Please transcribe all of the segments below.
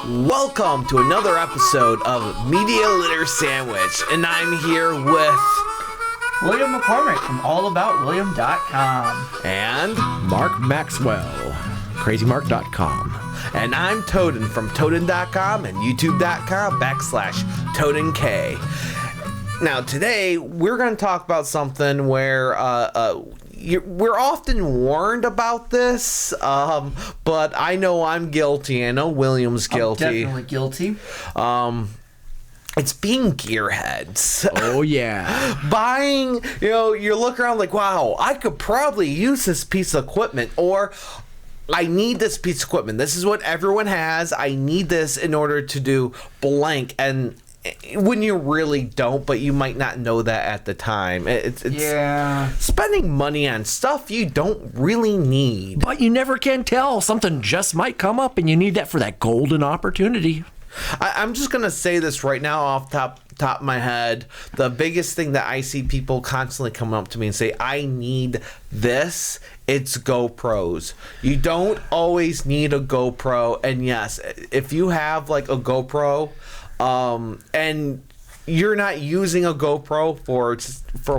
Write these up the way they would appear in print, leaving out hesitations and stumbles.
Welcome to another episode of Media Litter Sandwich, and I'm here with William McCormick from allaboutwilliam.com. and Mark Maxwell, crazymark.com. and I'm Toaden from Toaden.com and YouTube.com/ToadenK. Now today we're going to talk about something where we're often warned about this, but I know I'm guilty. I know William's guilty. I'm definitely guilty. It's being gearheads. Oh, yeah. Buying, you look around like, wow, I could probably use this piece of equipment, or I need this piece of equipment. This is what everyone has. I need this in order to do blank. And when you really don't, but you might not know that at the time. It's spending money on stuff you don't really need. But you never can tell. Something just might come up, and you need that for that golden opportunity. I'm just going to say this right now off top of my head. The biggest thing that I see people constantly come up to me and say, I need this, it's GoPros. You don't always need a GoPro. And yes, if you have like a GoPro, and you're not using a GoPro for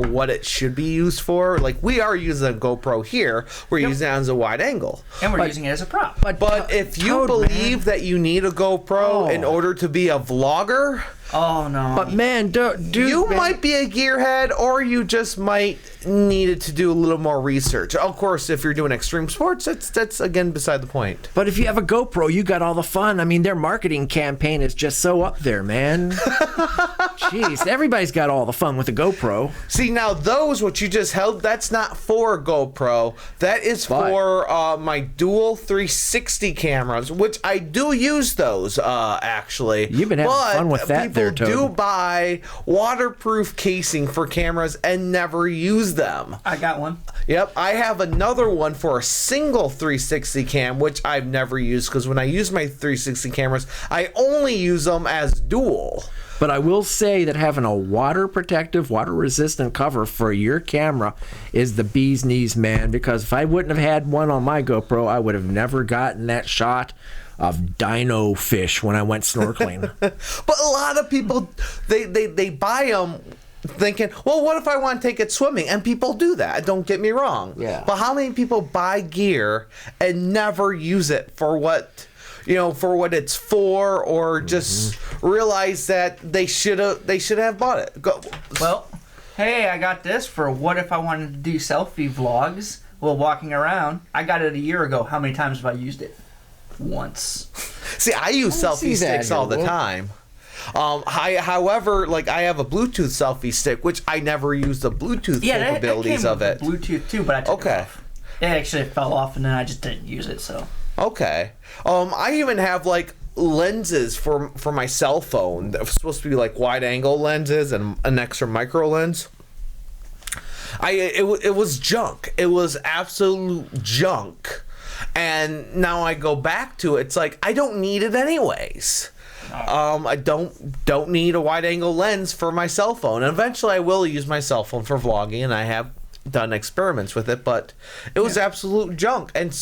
what it should be used for. Like, we are using a GoPro here. We're using it as a wide angle. And we're using it as a prop. But if you believe that you need a GoPro in order to be a vlogger... Oh, no. But, man, might be a gearhead, or you just might need it to do a little more research. Of course, if you're doing extreme sports, that's again beside the point. But if you have a GoPro, you got all the fun. I mean, their marketing campaign is just so up there, man. Jeez, everybody's got all the fun with a GoPro. See, now what you just held, that's not for a GoPro. That is for my dual 360 cameras, which I do use those, actually. You've been having fun with that there, Toad. People do buy waterproof casing for cameras and never use them. I got one. Yep, I have another one for a single 360 cam, which I've never used, because when I use my 360 cameras, I only use them as dual. But I will say that having a water-protective, water-resistant cover for your camera is the bee's knees, man, because if I wouldn't have had one on my GoPro, I would have never gotten that shot of dino fish when I went snorkeling. But a lot of people, they buy them thinking, well, what if I want to take it swimming? And people do that, don't get me wrong. Yeah. But how many people buy gear and never use it for what it's for, or just realize that they should have bought it? Well, hey, I got this for what if I wanted to do selfie vlogs while walking around. I got it a year ago. How many times have I used it? Once. See, I use selfie sticks all the time. However, like, I have a Bluetooth selfie stick, which I never use the Bluetooth capabilities of it. Bluetooth too, but I took it off. It actually fell off, and then I just didn't use it. So. Okay. I even have like lenses for my cell phone that was supposed to be like wide angle lenses and an extra micro lens. It was junk. It was absolute junk. And now I go back to it. It's like, I don't need it anyways. I don't need a wide angle lens for my cell phone. And eventually I will use my cell phone for vlogging, and I have done experiments with it, but it was absolute junk. And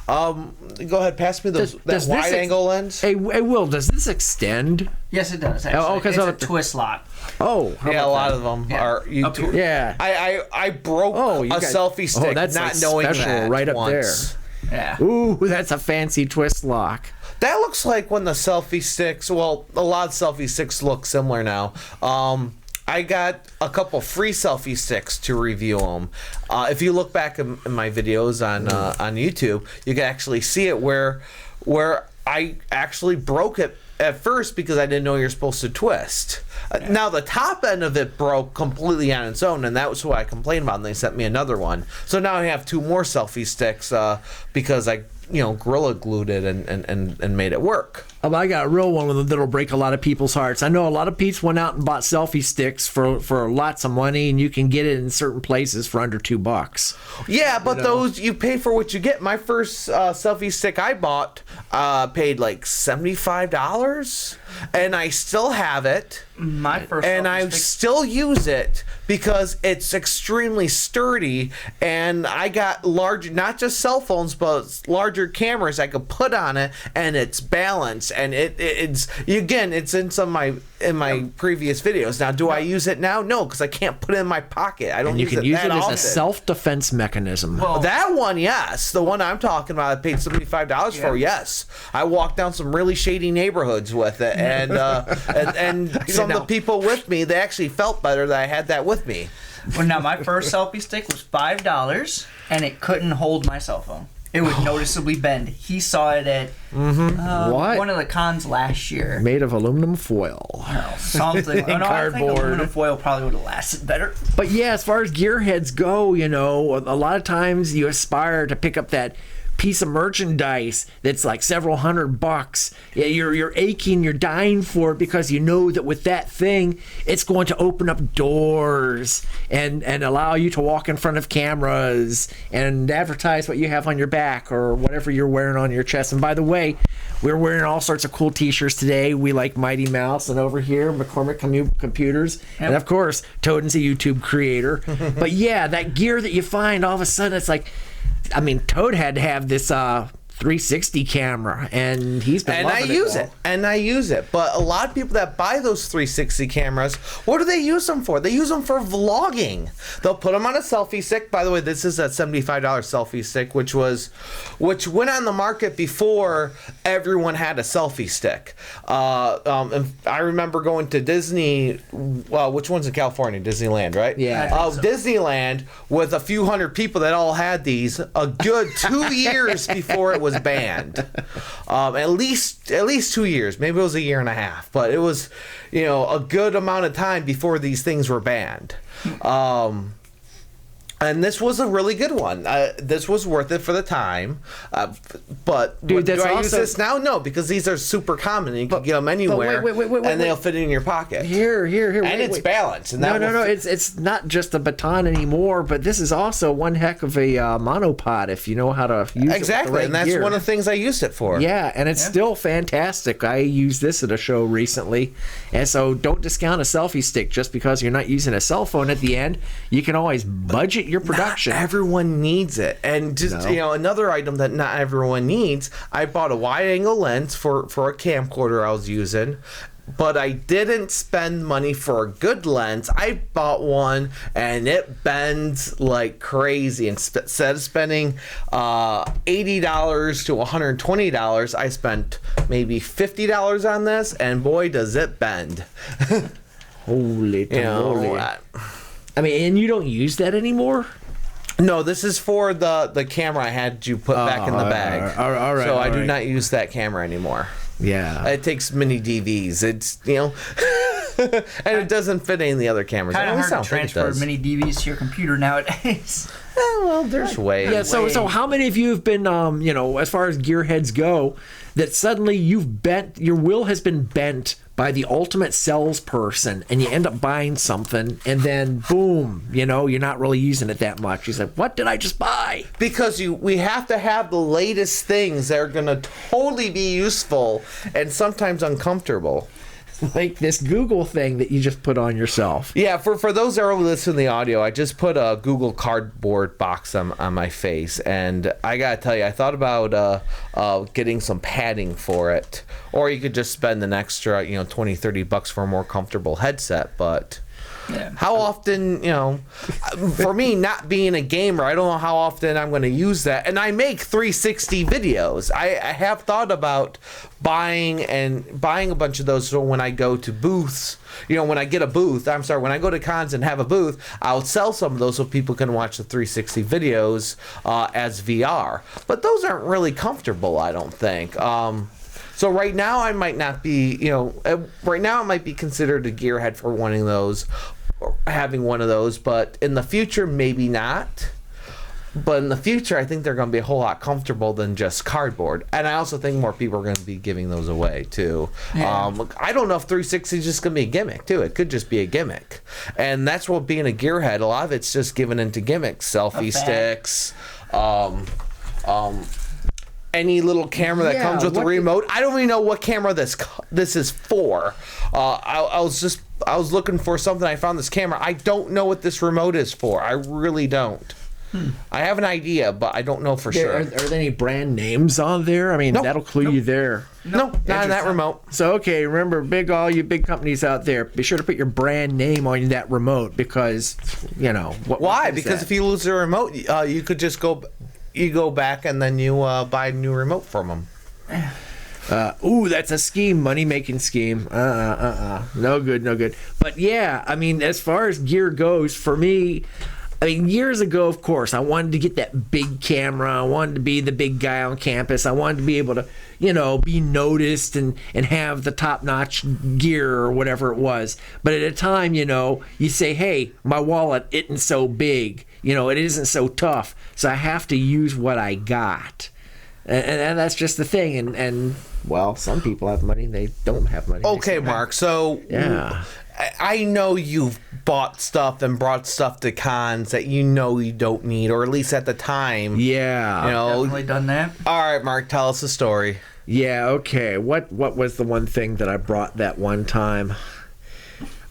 go ahead, pass me that wide angle lens. Hey, Will, does this extend? Yes, it does. Actually. It's a twist lock. Oh, yeah, a lot of them are. Yeah, I broke a selfie stick, that's not like knowing special that right up once. there. Yeah. Ooh, that's a fancy twist lock. That looks like when the selfie sticks. Well, a lot of selfie sticks look similar now. I got a couple free selfie sticks to review them. If you look back in my videos on YouTube, you can actually see it where I actually broke it at first because I didn't know you're supposed to twist. Now the top end of it broke completely on its own, and that was what I complained about, and they sent me another one. So now I have two more selfie sticks because I Gorilla glued it and made it work. I got a real one that'll break a lot of people's hearts. I know a lot of peeps went out and bought selfie sticks for lots of money, and you can get it in certain places for under $2. Yeah, but those, you pay for what you get. My first selfie stick I bought paid like $75. and I still have it. My first And selfie I stick- still use it because it's extremely sturdy, and I got large, not just cell phones, but larger cameras I could put on it, and it's balanced, and it's again, it's in some of my previous videos. Now, do I use it now? No, because I can't put it in my pocket. I don't And you use can it use that it as often. a self-defense mechanism. Well, That one, yes. The one I'm talking about, I paid $75 for. Yes, I walked down some really shady neighborhoods with it, and and some of the people with me, they actually felt better that I had that with me. Well, now my first selfie stick was $5, and it couldn't hold my cell phone. It would noticeably bend. He saw it at What? one of the cons last year. Made of aluminum foil. Something. And I think cardboard. aluminum foil probably would have lasted better. But yeah, as far as gearheads go, you know, a lot of times you aspire to pick up that piece of merchandise that's like several $100. Yeah, you're aching, you're dying for it because you know that with that thing, it's going to open up doors and allow you to walk in front of cameras and advertise what you have on your back or whatever you're wearing on your chest. And by the way, we're wearing all sorts of cool t-shirts today. We like Mighty Mouse, and over here, McCormick Computers. Yep. And of course, Toaden's a YouTube creator. But yeah, that gear that you find, all of a sudden, it's like, I mean, Toad had to have this 360 camera, and he's been And I loving use it. it. And I use it. But a lot of people that buy those 360 cameras, what do they use them for? They use them for vlogging. They'll put them on a selfie stick. By the way, this is a $75 selfie stick, which went on the market before everyone had a selfie stick. And I remember going to Disney. Well, which one's in California? Disneyland, right? Yeah. Disneyland with a few hundred people that all had these a good 2 years before it was banned. At least 2 years. Maybe it was a year and a half, but it was, a good amount of time before these things were banned. And this was a really good one. This was worth it for the time. But Dude, do that's I use also- this now? No, because these are super common and you can get them wait, anywhere, wait, and they'll fit in your pocket. Here. And wait, it's wait. balanced. And No, that will fit- it's not just a baton anymore, but this is also one heck of a monopod if you know how to use it with the Exactly, right and that's gear. one of the things I used it for. Yeah, and it's still fantastic. I used this at a show recently. And so don't discount a selfie stick just because you're not using a cell phone at the end. You can always budget your production. Not everyone needs it. And just, No. another item that not everyone needs, I bought a wide angle lens for a camcorder I was using. But I didn't spend money for a good lens. I bought one, and it bends like crazy. Instead of spending $80 to $120, I spent maybe $50 on this, and boy, does it bend. Holy tamale. I mean, and you don't use that anymore? No, this is for the camera I had you put back in the bag. all right, So I all do right. not use that camera anymore. Yeah. It takes mini DVs. It's and it doesn't fit any of the other cameras. Kind At of least hard I to don't think it transfer does. many DVDs to your computer nowadays. Well, there's ways. Yeah, so how many of you have been, as far as gearheads go, that suddenly your will has been bent by the ultimate salesperson, and you end up buying something, and then boom, you're not really using it that much. You say, "What did I just buy?" Because we have to have the latest things that are going to totally be useful and sometimes uncomfortable. Like this Google thing that you just put on yourself. Yeah, for those that are listening to the audio, I just put a Google Cardboard box on my face, and I gotta tell you, I thought about getting some padding for it, or you could just spend an extra, $20-$30 for a more comfortable headset. But how often, for me, not being a gamer, I don't know how often I'm going to use that. And I make 360 videos. I have thought about buying a bunch of those, so when I go to booths, when I get a booth, when I go to cons and have a booth, I'll sell some of those so people can watch the 360 videos as VR. But those aren't really comfortable, I don't think. So right now I might not be, right now it might be considered a gearhead for wanting those, or having one of those, but in the future, maybe not. But in the future, I think they're going to be a whole lot comfortable than just cardboard. And I also think more people are going to be giving those away, too. Yeah. I don't know if 360 is just going to be a gimmick, too. It could just be a gimmick. And that's what being a gearhead, a lot of it's just given into gimmicks. Selfie A fad. sticks, any little camera that Yeah, comes with the what- remote. I don't even know what camera this is for. I was looking for something. I found this camera. I don't know what this remote is for. I really don't. I have an idea, but I don't know for sure. Are there any brand names on there? I mean, Nope. that'll clue you there. No, not on that remote. So, okay, remember, all you big companies out there, be sure to put your brand name on that remote because, Why? Because if you lose the remote, you could just go back and then you buy a new remote from them. Ooh, that's a scheme, money-making scheme. No good. But yeah, I mean, as far as gear goes, for me, I mean, years ago, of course, I wanted to get that big camera. I wanted to be the big guy on campus. I wanted to be able to, be noticed and have the top-notch gear or whatever it was. But at a time, you say, hey, my wallet isn't so big. It isn't so tough. So I have to use what I got. And that's just the thing. And well, some people have money and they don't have money. Okay, Mark. So yeah. I know you've bought stuff and brought stuff to cons that you don't need, or at least at the time. Yeah. Definitely done that. All right, Mark, tell us the story. Yeah, okay. What was the one thing that I brought that one time?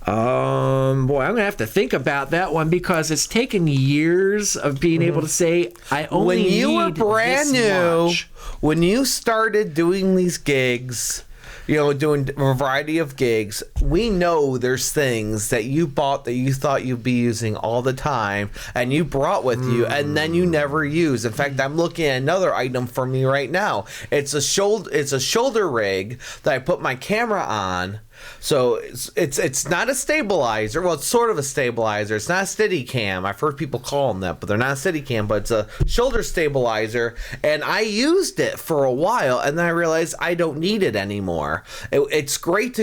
Boy, I'm gonna have to think about that one because it's taken years of being able to say I only When you were need brand this new, much. when you started doing these gigs, doing a variety of gigs, we know there's things that you bought that you thought you'd be using all the time and you brought with you and then you never use. In fact, I'm looking at another item for me right now. It's a shoulder rig that I put my camera on. So it's not a stabilizer. Well, it's sort of a stabilizer. It's not a steady cam. I've heard people call them that, but they're not a steady cam, but it's a shoulder stabilizer. And I used it for a while, and then I realized I don't need it anymore. It's great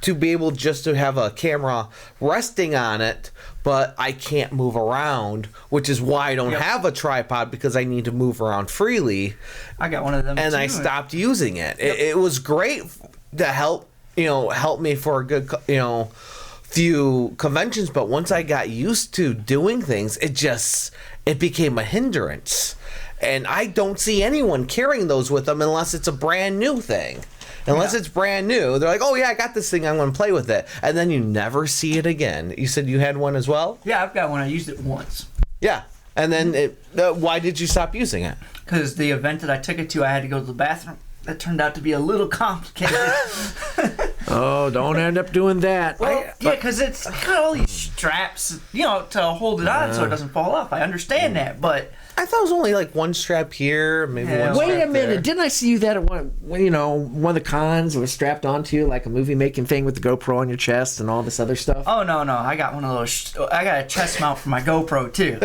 to be able just to have a camera resting on it, but I can't move around, which is why I don't have a tripod, because I need to move around freely. I got one of them and too. I stopped using it. It was great to help me for a good, few conventions. But once I got used to doing things, it became a hindrance. And I don't see anyone carrying those with them unless it's a brand new thing. Unless it's brand new, they're like, oh yeah, I got this thing, I'm going to play with it. And then you never see it again. You said you had one as well? Yeah, I've got one. I used it once. Yeah. And then why did you stop using it? Because the event that I took it to, I had to go to the bathroom. That turned out to be a little complicated. Oh, don't end up doing that. Well, because it's got all these straps, to hold it on so it doesn't fall off. I understand that, but I thought it was only like one strap here, maybe one strap Wait a minute! there. Didn't I see you that at one of the cons was strapped onto you like a movie making thing with the GoPro on your chest and all this other stuff? oh no, I got one of those. I got a chest mount for my GoPro too.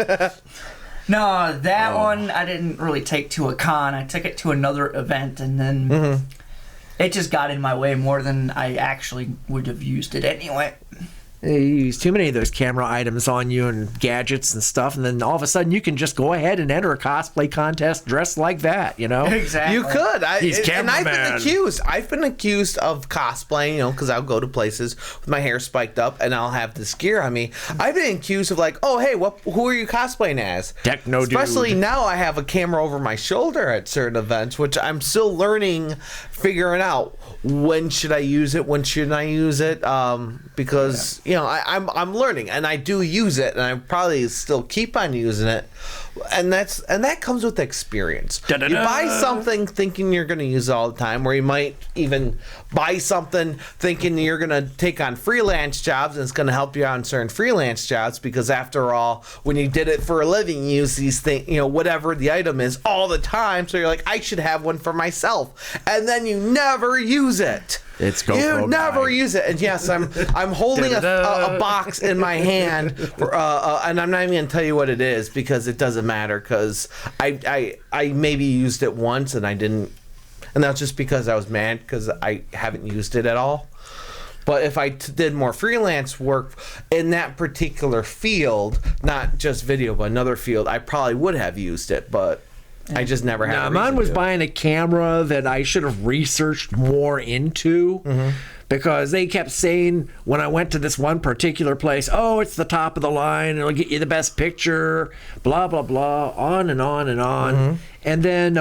No, that one I didn't really take to a con. I took it to another event, and then it just got in my way more than I actually would have used it anyway. You use too many of those camera items on you and gadgets and stuff, and then all of a sudden you can just go ahead and enter a cosplay contest dressed like that, Exactly. You could. He's And I've been cameraman. accused. I've been accused of cosplaying, because I'll go to places with my hair spiked up and I'll have this gear on me. I've been accused of like, oh, hey, who are you cosplaying as? Techno dude. Especially now I have a camera over my shoulder at certain events, which I'm still learning, figuring out when should I use it, when shouldn't I use it, because I'm learning and I do use it and I probably still keep on using it, and that comes with experience. Da-da-da. You buy something thinking you're going to use it all the time, or you might even buy something thinking you're going to take on freelance jobs and it's going to help you out on certain freelance jobs, because after all, when you did it for a living, you use these things, whatever the item is, all the time. So you're like, I should have one for myself, and then you never use it. It's GoPro You never guy. use it, and yes, I'm holding a box in my hand, and I'm not even gonna tell you what it is because it doesn't matter. Because I maybe used it once and I didn't, and that's just because I was mad because I haven't used it at all. But if I did more freelance work in that particular field, not just video, but another field, I probably would have used it. But I just never had. Now, a mine reason was to. buying a camera that I should have researched more into. Because they kept saying when I went to this one particular place, oh, it's the top of the line, it'll get you the best picture, blah, blah, blah, on and on and on. And then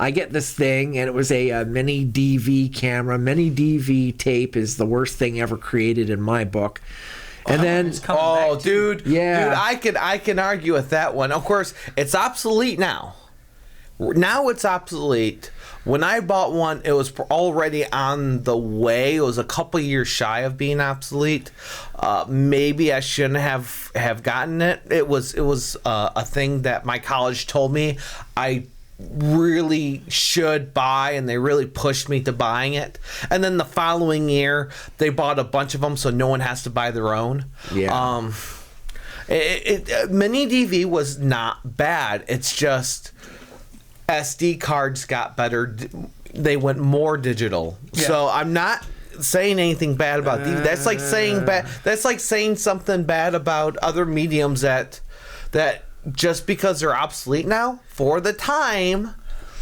I get this thing, and it was a mini DV camera. Mini DV tape is the worst thing ever created in my book. And then, Oh, dude. Yeah. Dude, I can argue with that one. Of course, it's obsolete now. Now it's obsolete. When I bought one, it was already on the way. It was a couple years shy of being obsolete. Maybe I shouldn't have gotten it. It was a thing that my college told me I really should buy, and they really pushed me to buying it. And then the following year, they bought a bunch of them, so no one has to buy their own. Yeah. Mini DV was not bad. It's just SD cards got better. They went more digital. Yeah. So I'm not saying anything bad about DV. That's like saying bad. That's like saying something bad about other mediums that just because they're obsolete now for the time.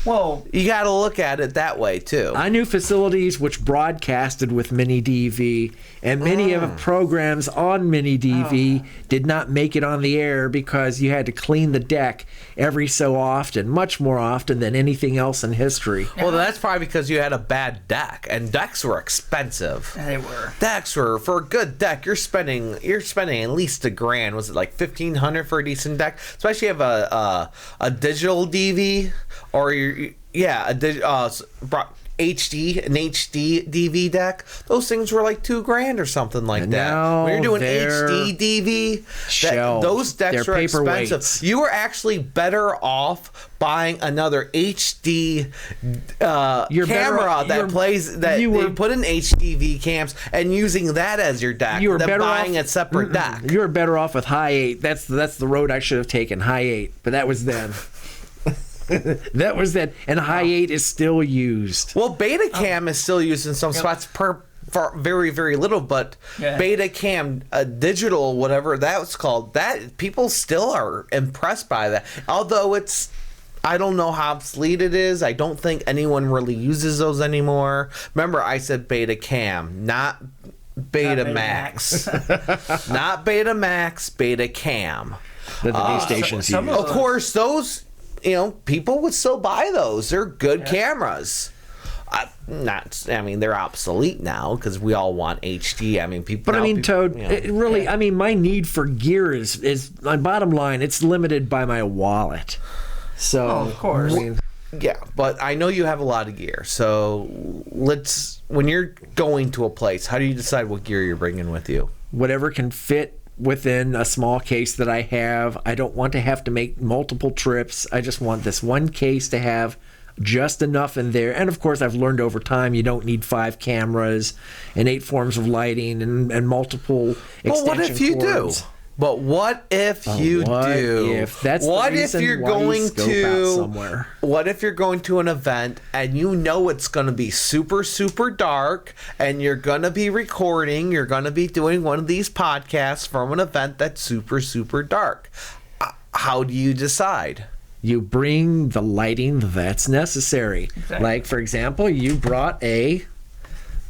Well, You got to look at it that way too. I knew facilities which broadcasted with Mini DV, and many of the programs on Mini DV did not make it on the air because you had to clean the deck every so often, much more often than anything else in history. Well, that's probably because you had a bad deck, and decks were expensive. they were. Decks were, for a good deck, you're spending at least $1,000. Was it like $1,500 for a decent deck? Especially if you have a digital DV or HD DV deck. Those things were like $2,000 or something like And that. now When you're doing they're HD DV, shelved. those decks They're are expensive. paperweights. You were actually better off buying another HD You're better camera off- that you're- plays that you they were- put in HDV cams and using that as your deck You were than better buying off- a separate deck. You were better off with high 8. That's the road I should have taken, high 8. But that was then. That was then, and high 8 is still used. Well, beta cam is still used in some spots for very, very little, but Yeah. beta cam, digital, whatever that was called, that people still are impressed by that. Although I don't know how obsolete it is. I don't think anyone really uses those anymore. Remember, I said beta cam, not Beta Max. Not Beta Max, Beta Cam. That the new stations some use. of Of course, those, people would still buy those. They're good cameras. They're obsolete now because we all want HD. People. But I mean, Toad, you know. it really, my need for gear is my bottom line. It's limited by my wallet. So, of course. Yeah, but I know you have a lot of gear. So when you're going to a place, how do you decide what gear you're bringing with you? whatever can fit within a small case that I have. I don't want to have to make multiple trips. I just want this one case to have just enough in there. And of course, I've learned over time you don't need 5 cameras and 8 forms of lighting and multiple extension But what if you cords. do? But what if you What do? if? That's what the reason if you're why you going scope to out somewhere. What if you're going to an event and you know it's going to be super super dark and you're going to be recording, you're going to be doing one of these podcasts from an event that's super super dark. How do you decide? You bring the lighting that's necessary. Exactly. Like, for example, you brought a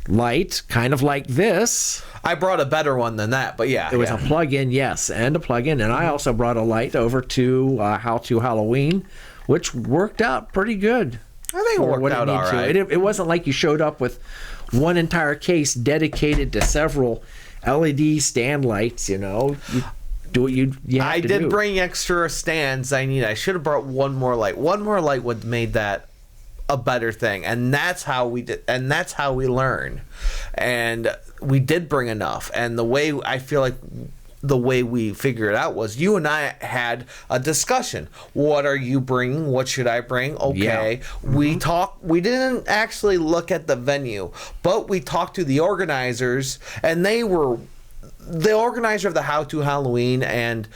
light kind of like this. I brought a better one than that, but yeah. It was yeah. a plug-in, yes, and a plug-in. And I also brought a light over to How to Halloween, which worked out pretty good. I think it for worked what out needed all to. right. It wasn't like you showed up with one entire case dedicated to several LED stand lights, you know. You do what you have I to did do. bring extra stands I need. I should have brought one more light. One more light would have made that a better thing. And that's how we did, and that's how we learn. And we did bring enough. And the way I feel like the way we figured it out was you and I had a discussion. What are you bringing? What should I bring? Okay. Yeah. We talked. We didn't actually look at the venue, but we talked to the organizers, and they were the organizer of the How to Halloween, and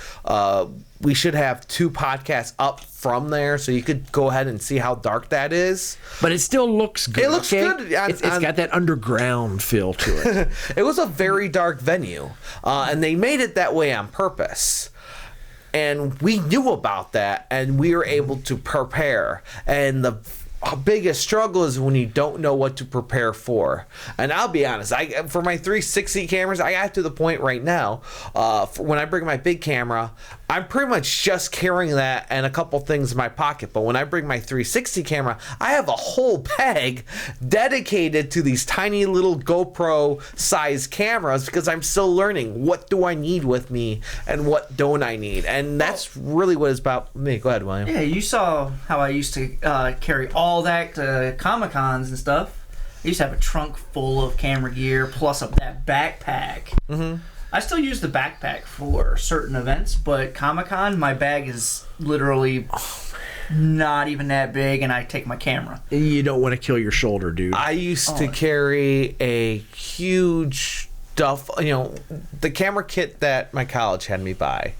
we should have 2 podcasts up from there, so you could go ahead and see how dark that is. But it still looks good. It looks okay? good. It's got that underground feel to it. It was a very dark venue, and they made it that way on purpose. And we knew about that, and we were able to prepare. And the biggest struggle is when you don't know what to prepare for. And I'll be honest, for my 360 cameras, I got to the point right now, when I bring my big camera, I'm pretty much just carrying that and a couple things in my pocket. But when I bring my 360 camera, I have a whole bag dedicated to these tiny little GoPro sized cameras, because I'm still learning what do I need with me and what don't I need. And that's really what it's about me. Go ahead, William. Yeah, you saw how I used to carry all that to Comic-Cons and stuff. I used to have a trunk full of camera gear plus that backpack. Mm-hmm. I still use the backpack for certain events, but Comic-Con, my bag is literally not even that big, and I take my camera. You don't want to kill your shoulder, dude. I used to carry a huge the camera kit that my college had me buy.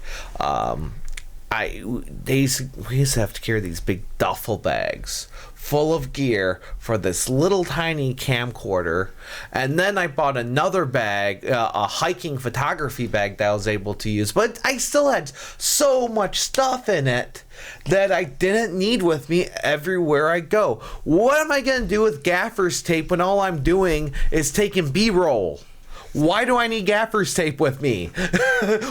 We used to have to carry these big duffel bags full of gear for this little tiny camcorder, and then I bought another bag, a hiking photography bag that I was able to use, but I still had so much stuff in it that I didn't need with me everywhere I go. What am I going to do with gaffer's tape when all I'm doing is taking B-roll? Why do I need gaffer's tape with me?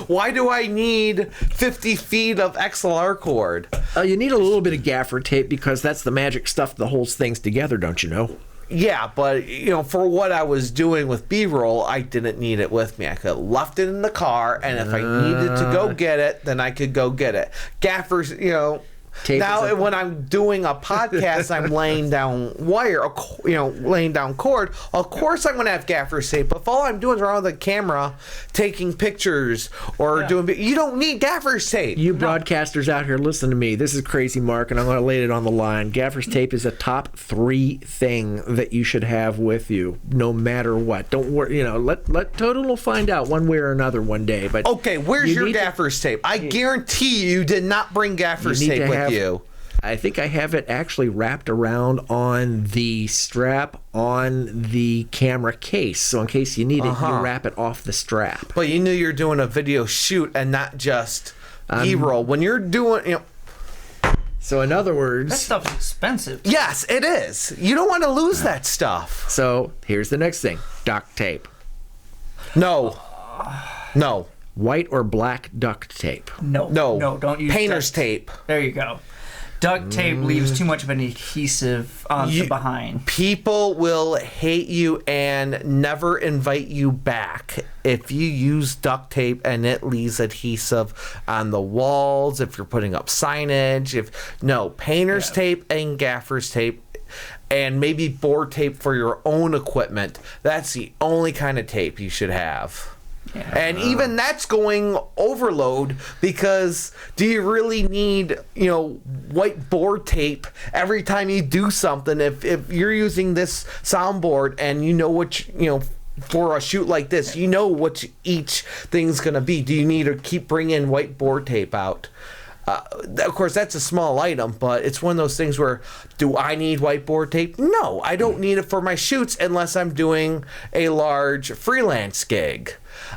Why do I need 50 feet of XLR cord? You need a little bit of gaffer tape because that's the magic stuff that holds things together, don't you know? Yeah, but for what I was doing with B-roll, I didn't need it with me. I could have left it in the car, and if I needed to go get it, then I could go get it. Gaffers, tape now when I'm doing a podcast, I'm laying down wire, laying down cord. Of course, I'm going to have gaffer's tape. But if all I'm doing is around the camera, taking pictures or you don't need gaffer's tape. You broadcasters out here, listen to me. This is Crazy Mark, and I'm going to lay it on the line. Gaffer's tape is a top 3 thing that you should have with you, no matter what. Don't worry. Let Toaden will find out one way or another one day. But okay, where's your gaffer's tape? I guarantee you did not bring gaffer's tape with you. I think I have it actually wrapped around on the strap on the camera case. So in case you need it, you wrap it off the strap. But you knew you're doing a video shoot and not just B-roll. When you're doing, So in other words, that stuff's expensive. Yes, it is. You don't want to lose that stuff. So here's the next thing: duct tape. No. White or black duct tape? No, don't use painter's tape. There you go. Duct tape leaves too much of an adhesive on the behind. People will hate you and never invite you back if you use duct tape and it leaves adhesive on the walls, if you're putting up signage. Painter's tape and gaffer's tape, and maybe board tape for your own equipment. That's the only kind of tape you should have. Yeah. And even that's going overload, because do you really need, white board tape every time you do something? If you're using this soundboard and for a shoot like this, what each thing's going to be. Do you need to keep bringing white board tape out? Of course, that's a small item, but it's one of those things where, do I need whiteboard tape? No, I don't need it for my shoots unless I'm doing a large freelance gig.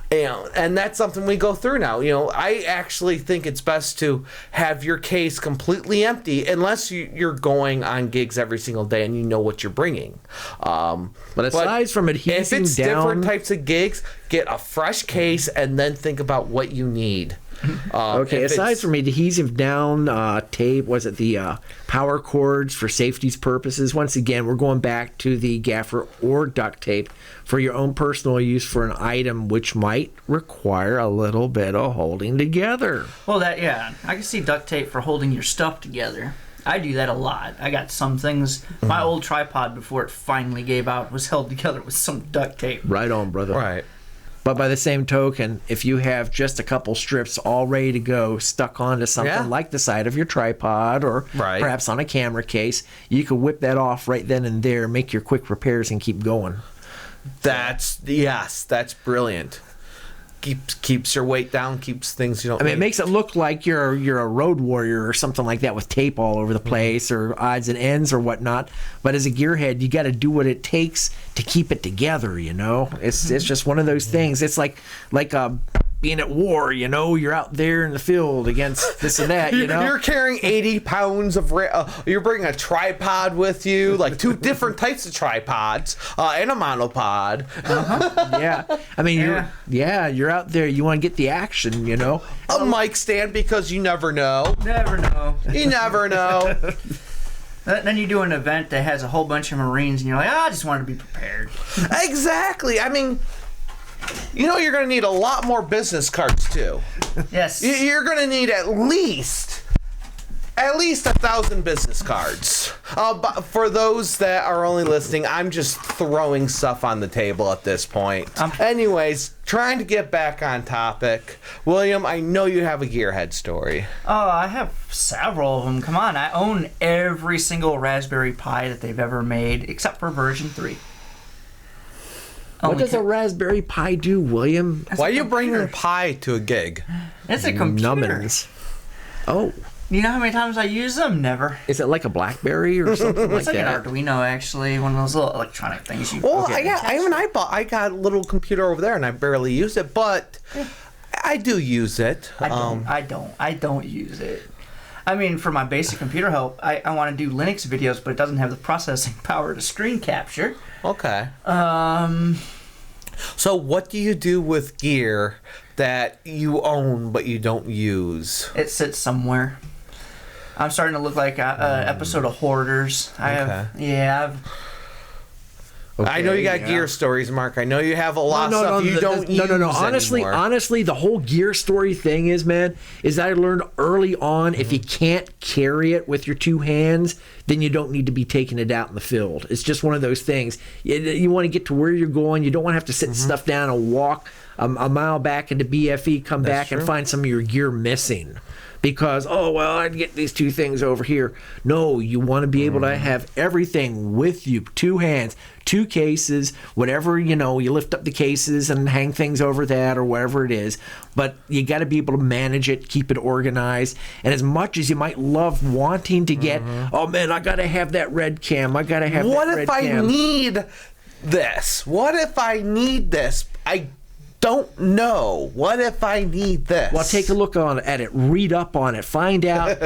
And that's something we go through now. I actually think it's best to have your case completely empty unless you're going on gigs every single day and you know what you're bringing. But aside from adhesing if it's down, different types of gigs, get a fresh case and then think about what you need. Okay, aside from adhesive down tape, was it the power cords for safety's purposes? Once again, we're going back to the gaffer or duct tape for your own personal use for an item which might require a little bit of holding together. Well, I can see duct tape for holding your stuff together. I do that a lot. I got some things. My old tripod, before it finally gave out, was held together with some duct tape. Right on, brother. Right. But by the same token, if you have just a couple strips all ready to go stuck onto something like the side of your tripod or perhaps on a camera case, you could whip that off right then and there, make your quick repairs, and keep going. That's brilliant. Keeps your weight down, keeps things you don't need. It makes it look like you're a road warrior or something like that with tape all over the place or odds and ends or whatnot. But as a gearhead, you got to do what it takes to keep it together. It's just one of those things. It's like being at war, you know, you're out there in the field against this and that, you know. You're carrying 80 pounds of you're bringing a tripod with you, like 2 different types of tripods, and a monopod. Yeah. I mean, you're out there, you want to get the action, you know. A mic stand, because you never know. Never know. You never know. Then you do an event that has a whole bunch of Marines, and you're like, I just want to be prepared. Exactly. I mean, you know, you're going to need a lot more business cards too. Yes. You're going to need at least 1,000 business cards. But for those that are only listening, I'm just throwing stuff on the table at this point. Anyways, trying to get back on topic. William, I know you have a Gearhead story. Oh, I have several of them. Come on, I own every single Raspberry Pi that they've ever made, except for version 3. What does a Raspberry Pi do, William? Why are you bringing Pi to a gig? It's a computer. Numbins. Oh. You know how many times I use them? Never. Is it like a BlackBerry or something like It's like that? an Arduino, actually. One of those little electronic things you... Well, I got a little computer over there, and I barely use it, but I do use it. I don't use it. I mean, for my basic computer help, I want to do Linux videos, but it doesn't have the processing power to screen capture. Okay. So what do you do with gear that you own but you don't use? It sits somewhere. I'm starting to look like an episode of Hoarders. I know you got gear stories, Mark. I know you have a lot of stuff you don't use anymore. Honestly, the whole gear story thing is, man, is I learned early on, if you can't carry it with your 2 hands, then you don't need to be taking it out in the field. It's just one of those things. You want to get to where you're going. You don't want to have to sit stuff down and walk a mile back into BFE, come back and find some of your gear missing. Because, I'd get these 2 things over here. No, you want to be able to have everything with you. 2 hands, 2 cases, whatever, you lift up the cases and hang things over that or whatever it is. But you got to be able to manage it, keep it organized. And as much as you might love wanting to get, oh man, I got to have that red cam. I got to have that red cam. What if I need this? What if I need this? I don't know. What if I need this? Well, take a look at it, read up on it, find out,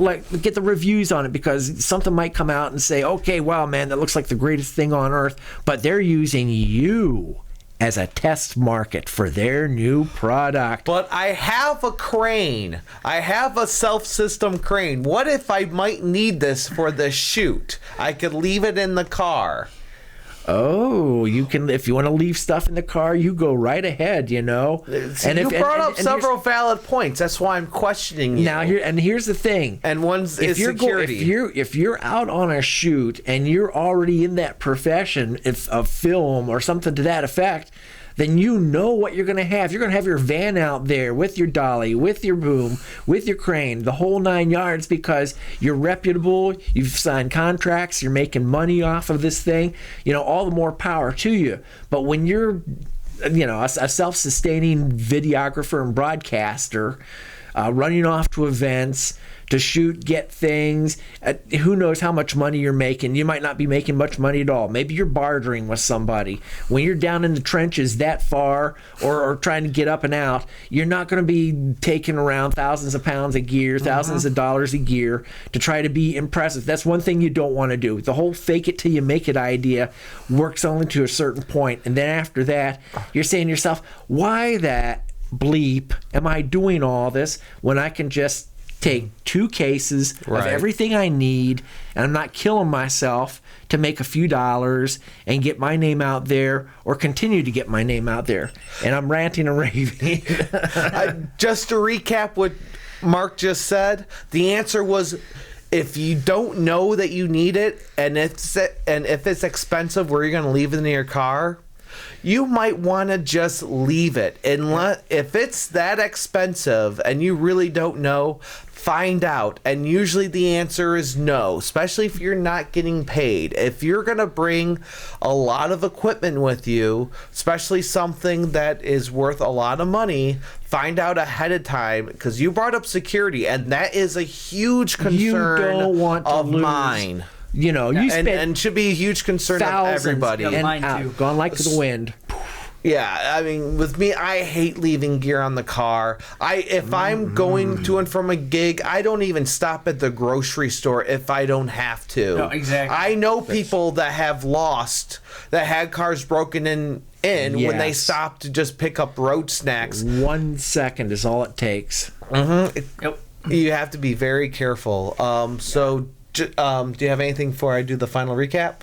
like, get the reviews on it, because something might come out and say, okay, wow, man, that looks like the greatest thing on earth, but they're using you as a test market for their new product. But I have a crane. I have a self-system crane. What if I might need this for the shoot? I could leave it in the car. Oh, you can, if you want to leave stuff in the car, you go right ahead, See, and you brought up several valid points. That's why I'm questioning you. Now, here's the thing. And one's is security. If you're out on a shoot and you're already in that profession of film or something to that effect, then you know what you're going to have. You're going to have your van out there with your dolly, with your boom, with your crane, the whole 9 yards, because you're reputable, you've signed contracts, you're making money off of this thing, all the more power to you. But when you're, a self-sustaining videographer and broadcaster, running off to events, to shoot, get things. Who knows how much money you're making. You might not be making much money at all. Maybe you're bartering with somebody. When you're down in the trenches that far or trying to get up and out, you're not going to be taking around thousands of pounds of gear, thousands of dollars of gear to try to be impressive. That's one thing you don't want to do. The whole fake it till you make it idea works only to a certain point. And then after that, you're saying to yourself, why that bleep am I doing all this when I can just take 2 cases of everything I need, and I'm not killing myself to make a few dollars and get my name out there, or continue to get my name out there. And I'm ranting and raving. Just to recap what Mark just said, the answer was, if you don't know that you need it, and if it's expensive, where you're going to leave it in your car, you might want to just leave it. If it's that expensive and you really don't know, find out. And usually the answer is no, especially if you're not getting paid. If you're going to bring a lot of equipment with you, especially something that is worth a lot of money, find out ahead of time, because you brought up security, and that is a huge concern of mine. You spend and should be a huge concern of everybody. and out, gone like the wind. Yeah, I mean, with me, I hate leaving gear on the car. If I'm going to and from a gig, I don't even stop at the grocery store if I don't have to. No, exactly. I know people that have lost, that had cars broken in when they Yes. stopped to just pick up road snacks. 1 second is all it takes. Yep. You have to be very careful. Do you have anything before I do the final recap?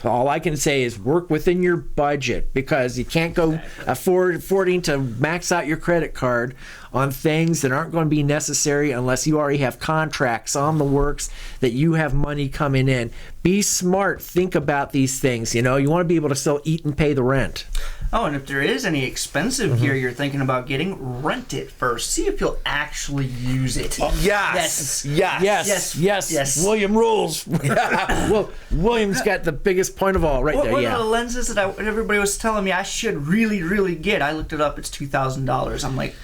All I can say is work within your budget, because you can't go affording to max out your credit card on things that aren't going to be necessary unless you already have contracts on the works that you have money coming in. Be smart. Think about these things. You know, you want to be able to still eat and pay the rent. Oh, and if there is any expensive gear you're thinking about getting, rent it first. See if you'll actually use it. Yes. Yes. William rules. Well, William's got the biggest point of all right there. One Yeah. of the lenses that everybody was telling me I should really, really get, I looked it up, it's $2,000. I'm like,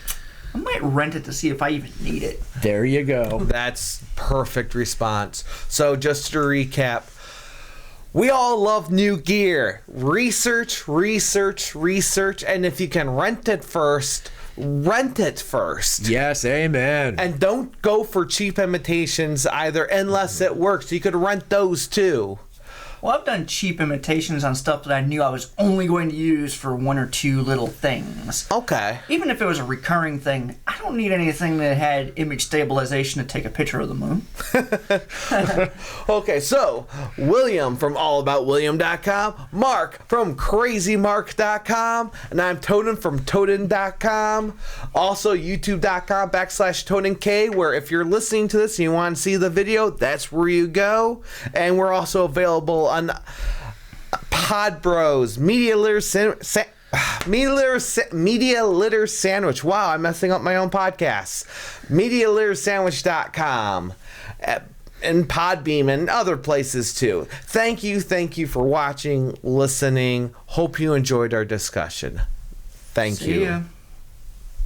I might rent it to see if I even need it. There you go. That's perfect response. So just to recap, we all love new gear. Research, and if you can rent it first, rent it first. Yes, amen. And don't go for cheap imitations either unless it works. You could rent those too. Well, I've done cheap imitations on stuff that I knew I was only going to use for one or two little things. Okay. Even if it was a recurring thing, I don't need anything that had image stabilization to take a picture of the moon. Okay, so William from allaboutwilliam.com, Mark from crazymark.com, and I'm Toaden from Toaden.com. Also, youtube.com/ToadenK, where if you're listening to this and you want to see the video, that's where you go. And we're also available on Pod Bros, Media Litter Sandwich. Wow, I'm messing up my own podcast. MediaLitterSandwich.com. And Podbeam and other places too. Thank you for watching, listening. Hope you enjoyed our discussion. Thank you. See ya.